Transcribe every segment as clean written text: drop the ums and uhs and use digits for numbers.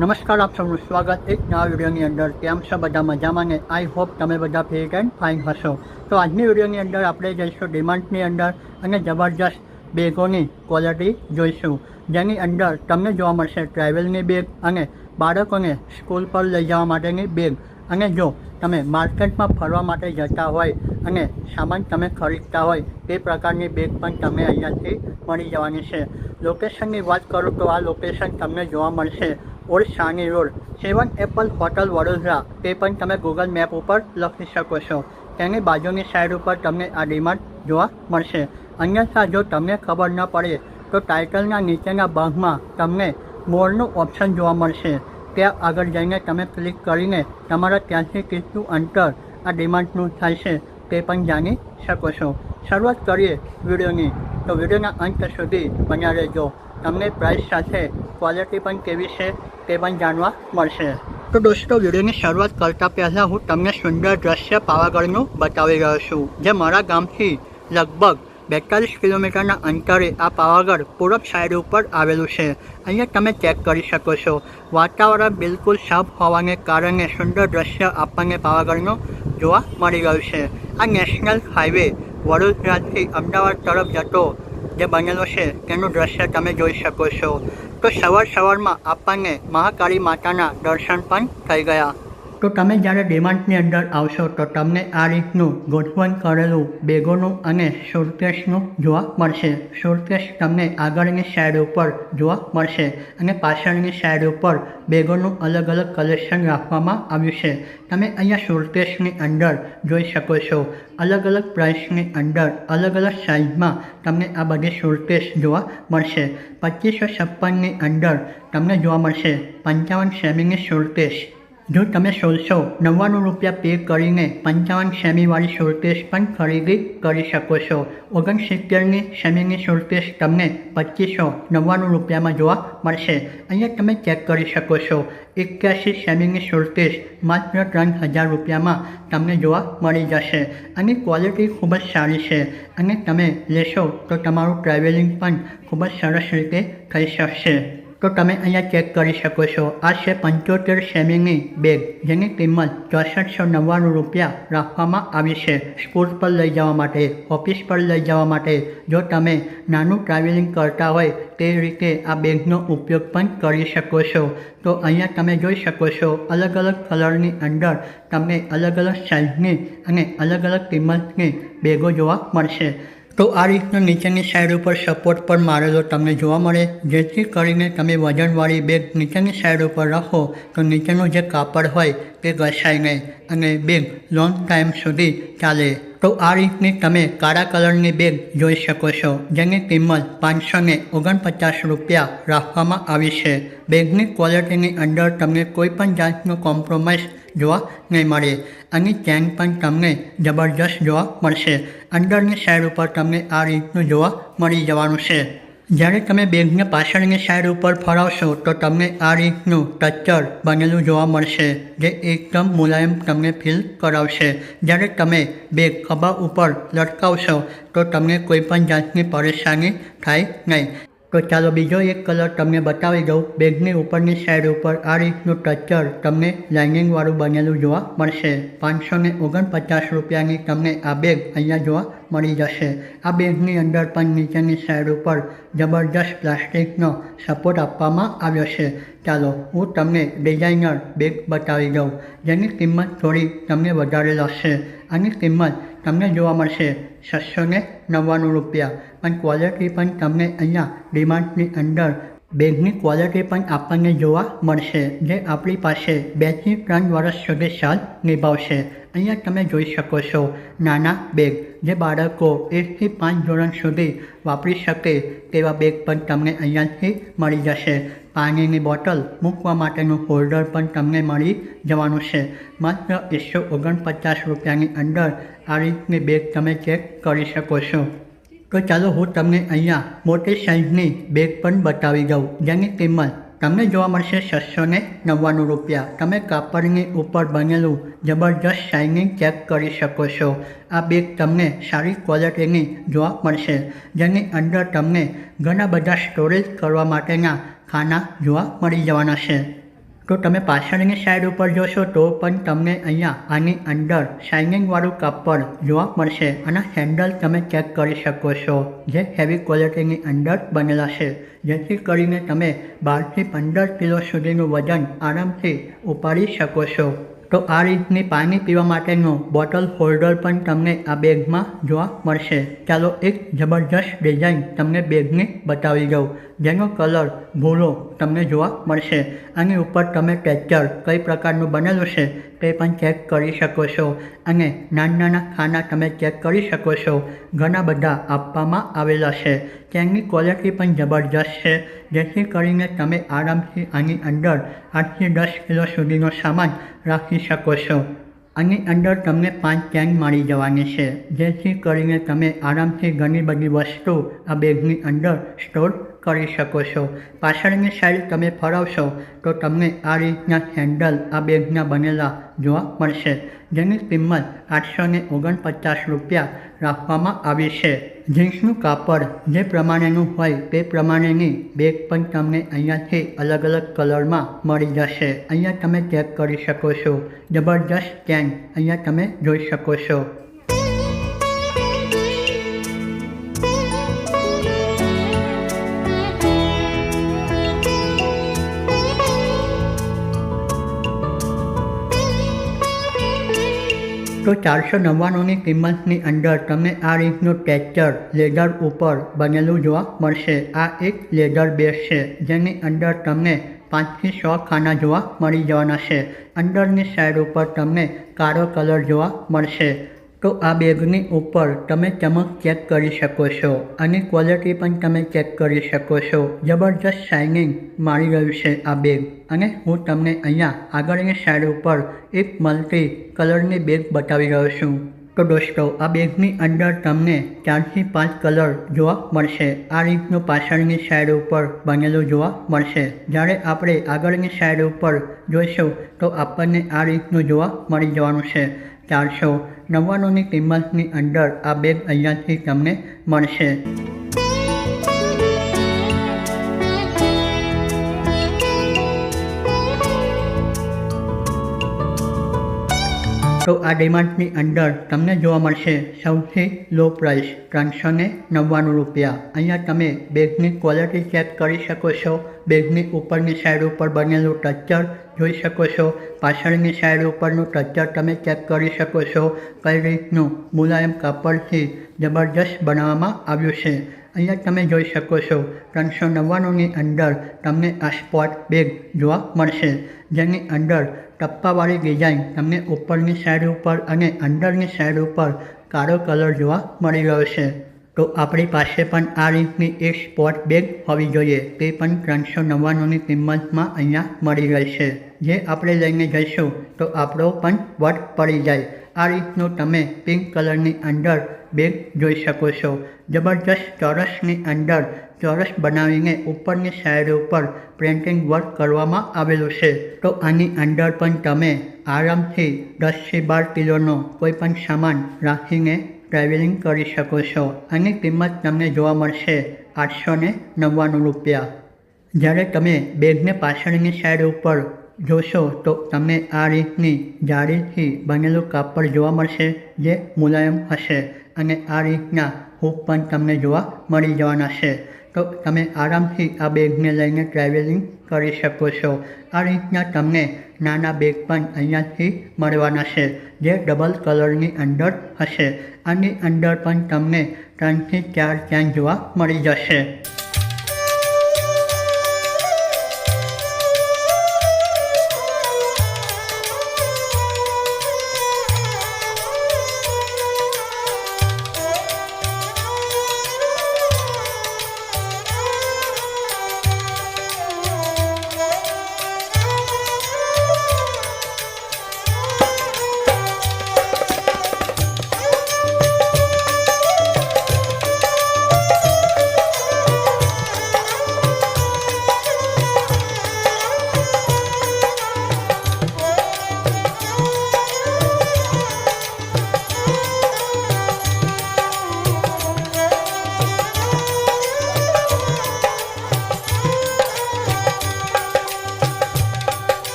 નમસ્કાર, આપ સૌનું સ્વાગત એક નવા વિડીયોની અંદર. કેમ છો બધા મજામાં ને? આઈ હોપ તમે બધા ફિટ એન્ડ ફાઇન હશો. તો આજની વિડીયોની અંદર આપણે જઈશું ડિમાન્ડની અંદર અને જબરજસ્ત બેગોની ક્વોલિટી જોઈશું, જેની અંદર તમને જોવા મળશે ટ્રાવેલની બેગ અને બાળકોને સ્કૂલ પર લઈ જવા માટેની બેગ. અને જો તમે માર્કેટમાં ફરવા માટે જતા હોય અને સામાન તમે ખરીદતા હોય તે પ્રકારની બેગ પણ તમને અહીંયાથી મળી જવાની છે. લોકેશનની વાત કરું તો આ લોકેશન તમને જોવા મળશે old Chhani road, 7 Apple hotel Vadodara. તે પણ તમે ગૂગલ મેપ ઉપર લખી શકો છો. તેની બાજુની સાઈડ ઉપર તમને આ ડીમાર્ટ જોવા મળશે. અન્યથા જો તમને ખબર ન પડે તો ટાઇટલના નીચેના ભાગમાં તમને મોરનું ઓપ્શન જોવા મળશે. ત્યાં આગળ જઈને તમે ક્લિક કરીને તમારા ત્યાંથી કેટલું અંતર આ ડીમાર્ટનું થાય છે તે પણ જાણી શકો છો. શરૂઆત કરીએ વિડીયોની, તો વિડીયોના અંત સુધી બન્યા રહેજો. તમને પ્રાઇસ સાથે ક્વોલિટી પણ કેવી છે તે પણ જાણવા મળશે. તો દોસ્તો, વિડીયોની શરૂઆત કરતાં પહેલાં હું તમને સુંદર દ્રશ્ય પાવાગઢનું બતાવી રહ્યો છું, જે મારા ગામથી લગભગ 42 કિલોમીટરના અંતરે આ પાવાગઢ પૂરબ સાઈડ ઉપર આવેલું છે. અહીંયા તમે ચેક કરી શકો છો. વાતાવરણ બિલકુલ સાફ હોવાને કારણે સુંદર દ્રશ્ય આપણને પાવાગઢનું જોવા મળી રહ્યું છે. આ નેશનલ હાઈવે વડોદરાથી અમદાવાદ તરફ જતો જે બનેલો છે તેનું દ્રશ્ય તમે જોઈ શકો છો. તો સવારમાં આપણને મહાકાળી માતાના દર્શન પણ થઈ ગયા. તો તમે જ્યારે ડીમાર્ટની અંદર આવશો તો તમને આ રીતનું ગોઠવણ કરેલું બેગોનું અને સુટકેસનું જોવા મળશે. સુટકેસ તમને આગળની સાઈડ ઉપર જોવા મળશે અને પાછળની સાઈડ ઉપર બેગોનું અલગ અલગ કલેક્શન રાખવામાં આવ્યું છે. તમે અહીંયા સુટકેસની અંદર જોઈ શકો છો. અલગ અલગ પ્રાઇસની અંદર અલગ અલગ સાઇઝમાં તમને આ બધી સુટકેસ જોવા મળશે. 2556ની અંદર તમને જોવા મળશે 55 સેમીની સુટકેસ. જો તમે 1699 પે કરીને 55 સેમીવાળી સુટકેસ પણ ખરીદી કરી શકો છો. 69ની સેમીની સુટકેસ તમને 2599 જોવા મળશે. અહીંયા તમે ચેક કરી શકો છો. 81 સેમીની સુટકેસ માત્ર 3000 રૂપિયામાં તમને જોવા મળી જશે. આની ક્વોલિટી ખૂબ જ સારી છે અને તમે લેશો તો તમારું ટ્રાવેલિંગ પણ ખૂબ જ સરસ રીતે થઈ શકશે. તો તમે અહીંયા ચેક કરી શકો છો. આ છે 75 સેમીની બેગ, જેની કિંમત 6499 રૂપિયા રાખવામાં આવી છે. સ્કૂલ પર લઈ જવા માટે, ઓફિસ પર લઈ જવા માટે, જો તમે નાનું ટ્રાવેલિંગ કરતા હોય તે રીતે આ બેગનો ઉપયોગ પણ કરી શકો છો. તો અહીંયા તમે જોઈ શકો છો અલગ અલગ કલરની અંદર તમને અલગ અલગ સાઇઝની અને અલગ અલગ કિંમતની બેગો જોવા મળશે. તો આ રીતનો નીચેની સાઈડ ઉપર સપોર્ટ પર મારેલો તમને જોવા મળે, જેથી કરીને તમે વજનવાળી બેગ નીચેની સાઈડ ઉપર રાખો તો નીચેનું જે કાપડ હોય તે ઘસાય નહીં અને બેગ લોંગ ટાઈમ સુધી ચાલે. તો આ રીતની તમે કાળા કલરની બેગ જોઈ શકો છો, જેની કિંમત 549 રૂપિયા રાખવામાં આવી છે. બેગની ક્વોલિટીની અંદર તમને કોઈ પણ જાતનું કોમ્પ્રોમાઇઝ જોવા નહીં મળે. આની ચેન પણ તમને જબરજસ્ત જોવા મળશે. અંદરની સાઈડ ઉપર તમને આ રીતનું જોવા મળી જવાનું છે. જ્યારે તમે બેગને પાછળની સાઈડ ઉપર ફરાવશો તો તમને આ રીતનું ટચર બનેલું જોવા મળશે, જે એકદમ મુલાયમ તમને ફીલ કરાવશે. જ્યારે તમે બેગ ખભા ઉપર લટકાવશો તો તમને કોઈ પણ જાતની પરેશાની થાય નહીં. તો ચાલો બીજો એક કલર તમને બતાવી દઉં. બેગની ઉપરની સાઈડ ઉપર આ રીતનું ટચર તમને લાઇનિંગવાળું બનેલું જોવા મળશે. 549 રૂપિયાની તમને આ બેગ અહીંયા જોવા મળી જશે. આ બેગની અંદર પણ નીચેની સાઈડ ઉપર જબરજસ્ત પ્લાસ્ટિકનો સપોર્ટ આપવામાં આવ્યો છે. ચાલો હું તમને ડિઝાઇનર બેગ બતાવી દઉં, જેની કિંમત થોડી તમને વધારે લાગશે. આની કિંમત તમને જોવા મળશે 699 રૂપિયા, પણ ક્વોલિટી પણ તમને અહીંયા ડીમાર્ટની અંદર બેગની ક્વોલિટી પણ આપણને જોવા મળશે, જે આપણી પાસે 2 થી 3 વર્ષ સુધી સાલ નિભાવશે. અહીંયા તમે જોઈ શકો છો નાના બેગ, જે બાળકો 1 થી 5 ધોરણ સુધી વાપરી શકે તેવા બેગ પણ તમને અહીંયાથી મળી જશે. પાણીની બોટલ મૂકવા માટેનું હોલ્ડર પણ તમને મળી જવાનું છે. માત્ર 149 રૂપિયાની અંદર આ રીતની બેગ તમે ચેક કરી શકો છો. તો ચાલો હું તમને અહીંયા મોટી સાઇઝની બેગ પણ બતાવી દઉં, જેની કિંમત તમને જોવા મળશે 699 રૂપિયા. તમે કાપડની ઉપર બનેલું જબરજસ્ત શાઇનિંગ ચેક કરી શકો છો. આ બેગ તમને સારી ક્વોલિટીની જોવા મળશે, જેની અંદર તમને ઘણા બધા સ્ટોરેજ કરવા માટેના ખાના જોવા મળી જવાના છે. તો તમે પાછળની સાઈડ ઉપર જોશો તો પણ તમને અહીંયા આની અંદર શાઇનિંગવાળું કાપડ જોવા મળશે અને હેન્ડલ તમે ચેક કરી શકો છો જે હેવી ક્વોલિટીની અંદર બનેલા છે, જેથી કરીને તમે 12 થી 15 કિલો સુધીનું વજન આરામથી ઉપાડી શકો છો। તો આ રીતની પાણી પીવા માટેનું બોટલ હોલ્ડર પણ તમને આ બેગમાં જોવા મળશે। ચાલો એક જબરજસ્ત ડિઝાઇન તમને બેગની બતાવી દઉં, જેનો કલર ભૂરો તમને જોવા મળશે। આની ઉપર તમે ટેક્સચર કઈ પ્રકારનું બનેલું છે તે પણ ચેક કરી શકો છો અને નાના ખાના તમે ચેક કરી શકો છો। ઘણા બધા આપવામાં આવેલા છે, તેની ક્વોલિટી પણ જબરજસ્ત છે, જેથી કરીને તમે આરામથી આની અંદર 8 થી 10 કિલો સુધીનો સામાન રાખી શકો છો। આની અંદર તમને 5 ચેન મળી જવાની છે, જેથી કરીને તમે આરામથી ઘણી બધી વસ્તુ આ બેગની અંદર સ્ટોર કરી શકો છો। પાછળની સાઈડ તમે ફરાવશો તો તમને આ રીતના હેન્ડલ આ બેગના બનેલા જોવા મળશે, જેની કિંમત 849 રૂપિયા રાખવામાં આવી છે। જીન્સનું કાપડ જે પ્રમાણેનું હોય તે પ્રમાણેની બેગ પણ તમને અહીંયાથી અલગ અલગ કલરમાં મળી જશે। અહીંયા તમે ચેક કરી શકો છો, જબરજસ્ત ચેન અહીંયા તમે જોઈ શકો છો। તો 499ની કિંમતની અંદર તમને આ રીતનું ટેક્સચર લેધર ઉપર બનેલું જોવા મળશે। આ એક લેધર બેગ છે, જેની અંદર તમને 5 થી 6 ખાના જોવા મળી જવાના છે। અંદરની સાઈડ ઉપર તમને કાળો કલર જોવા મળશે। તો આ બેગની ઉપર તમે ચમક ચેક કરી શકો છો, આની ક્વોલિટી પણ તમે ચેક કરી શકો છો। જબરજસ્ત શાઇનિંગ મારી રહ્યું છે આ બેગ, અને હું તમને અહીંયા આગળની સાઈડ ઉપર એક મલ્ટી કલરની બેગ બતાવી રહ્યો છું। તો દોસ્તો આ બેગની અંદર તમને 4 થી 5 કલર જોવા મળશે। આ રીતનું પાછળની સાઈડ ઉપર બનેલું જોવા મળશે। જ્યારે આપણે આગળની સાઈડ ઉપર જોઈશું તો આપણને આ રીતનું જોવા મળી જવાનું છે। 499ની કિંમતની અંદર આ બેગ અહીંયાથી તમને મળશે। તો આ ડિમાન્ડની અંદર તમને જોવા મળશે સૌથી લો પ્રાઇસ 399 રૂપિયા। અહીંયા તમે બેગની ક્વોલિટી ચેક કરી શકો છો, બેગની ઉપરની સાઈડ ઉપર બનેલું ટેક્સચર જોઈ શકો છો, પાછળની સાઈડ ઉપરનું ટેક્સચર તમે ચેક કરી શકો છો, કઈ રીતનું મુલાયમ કાપડથી જબરજસ્ત બનાવવામાં આવ્યું છે। અહીંયા તમે જોઈ શકો છો 399ની અંદર તમને આ સ્પોટ બેગ જોવા મળશે, જેની અંદર ટપ્પાવાળી ડિઝાઇન તમને ઉપરની સાઈડ ઉપર અને અંદરની સાઈડ ઉપર કાળો કલર જોવા મળી રહ્યો છે। તો આપણી પાસે પણ આ રીતની એક સ્પોટ બેગ હોવી જોઈએ, તે પણ 399ની કિંમતમાં અહીંયા મળી રહી છે, જે આપણે લઈને જઈશું તો આપણો પણ વટ પડી જાય। આ રીતનું તમે પિંક કલરની અંદર બેગ જોઈ શકો છો। જબરજસ્ત ચોરસની અંદર ચોરસ બનાવીને ઉપરની સાઈડ ઉપર પ્રિન્ટિંગ વર્ક કરવામાં આવેલું છે। તો આની અંદર પણ તમે આરામથી 10 થી 12 કિલોનો કોઈ પણ સામાન રાખીને ટ્રાવેલિંગ કરી શકો છો। આની કિંમત તમને જોવા મળશે 899 રૂપિયા। જ્યારે તમે બેગને પાછળની સાઈડ ઉપર જોશો તો તમને આ રીતની જાળીથી બનેલું કાપડ જોવા મળશે, જે મુલાયમ હશે, અને આ રીતના હૂક પણ તમને જોવા મળી જવાના છે। તો તમે આરામથી આ બેગને લઈને ટ્રાવેલિંગ કરી શકો છો। આ રીતના તમને નાના બેગ પણ અહીંયાથી મળવાના છે, જે ડબલ કલરની અંદર હશે। આની અંદર પણ તમને 3 થી 4 ચેન જોવા મળી જશે।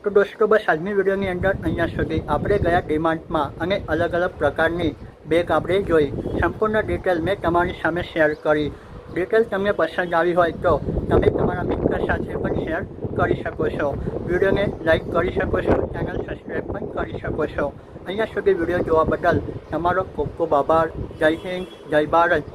તો દોસ્તો બસ આજની વિડીયોની અંદર અહીંયા સુધી આપણે ગયા ડિમાન્ડમાં અને અલગ અલગ પ્રકારની બેગ આપણે જોઈ. સંપૂર્ણ ડિટેલ મેં તમારી સામે શેર કરી. ડિટેલ તમને પસંદ આવી હોય તો તમે તમારા મિત્ર સાથે પણ શેર કરી શકો છો. વિડીયોને લાઈક કરી શકો છો, ચેનલ સબસ્ક્રાઈબ પણ કરી શકો છો. અહીંયા સુધી વિડીયો જોવા બદલ તમારો ખૂબ ખૂબ આભાર. જય હિન્દ, જય ભારત.